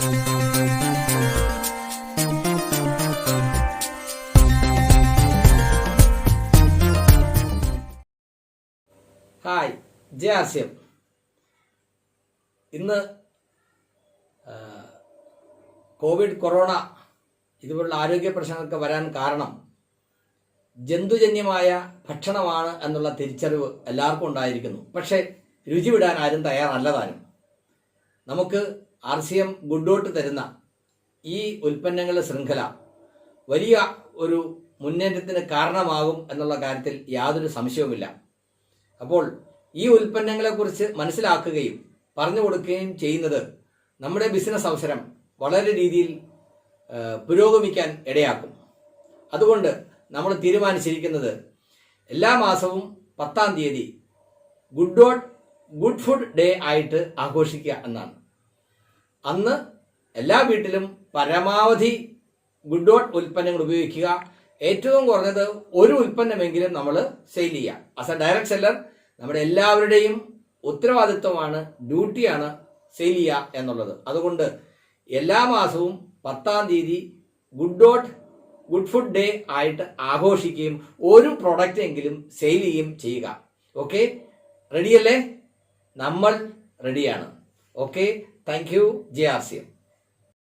Hi, ജെ.ആർ.സി.എം. ഇന്ന് corona ഇതുപോലുള്ള ആരോഗ്യ പ്രശ്നങ്ങൾക്ക് വരാൻ കാരണം ജന്തുജന്യമായ ഭക്ഷണമാണ് എന്നുള്ള തിരിച്ചറിവ് എല്ലാവർക്കും ഉണ്ടായിരിക്കുന്നു. പക്ഷേ രുചി വിടാൻ ആരും തയ്യാറല്ലതാനും. നമുക്ക് ആർ.സി.എം. ഗുഡ് ഡോട്ട് തരുന്ന ഈ ഉൽപ്പന്നങ്ങളുടെ ശൃംഖല വലിയ ഒരു മുന്നേറ്റത്തിന് കാരണമാകും എന്നുള്ള കാര്യത്തിൽ യാതൊരു സംശയവുമില്ല. അപ്പോൾ ഈ ഉൽപ്പന്നങ്ങളെക്കുറിച്ച് മനസ്സിലാക്കുകയും പറഞ്ഞു കൊടുക്കുകയും ചെയ്യുന്നത് നമ്മുടെ ബിസിനസ് അവസരം വളരെ രീതിയിൽ പുരോഗമിക്കാൻ ഇടയാക്കും. അതുകൊണ്ട് നമ്മൾ തീരുമാനിച്ചിരിക്കുന്നത് എല്ലാ മാസവും 10-ാം തീയതി ഗുഡ് ഫുഡ് ഡേ ആയിട്ട് ആഘോഷിക്കുക എന്നാണ്. അന്ന് എല്ലാ വീട്ടിലും പരമാവധി ഗുഡ് ഡോട്ട് ഉൽപ്പന്നങ്ങൾ ഉപയോഗിക്കുക. ഏറ്റവും കുറഞ്ഞത് ഒരു ഉൽപ്പന്നമെങ്കിലും നമ്മൾ സെയിൽ ചെയ്യുക. ആസ് എ ഡയറക്ട് സെല്ലർ നമ്മുടെ എല്ലാവരുടെയും ഉത്തരവാദിത്വമാണ്, ഡ്യൂട്ടിയാണ് സെയിൽ ചെയ്യുക എന്നുള്ളത്. അതുകൊണ്ട് എല്ലാ മാസവും 10-ാം തീയതി ഗുഡ് ഫുഡ് ഡേ ആയിട്ട് ആഘോഷിക്കുകയും ഒരു പ്രൊഡക്റ്റ് എങ്കിലും സെയിൽ ചെയ്യുകയും ചെയ്യുക. ഓക്കെ, റെഡിയല്ലേ? നമ്മൾ റെഡിയാണ്. Okay, thank you, ജെ.ആർ.സി.എം.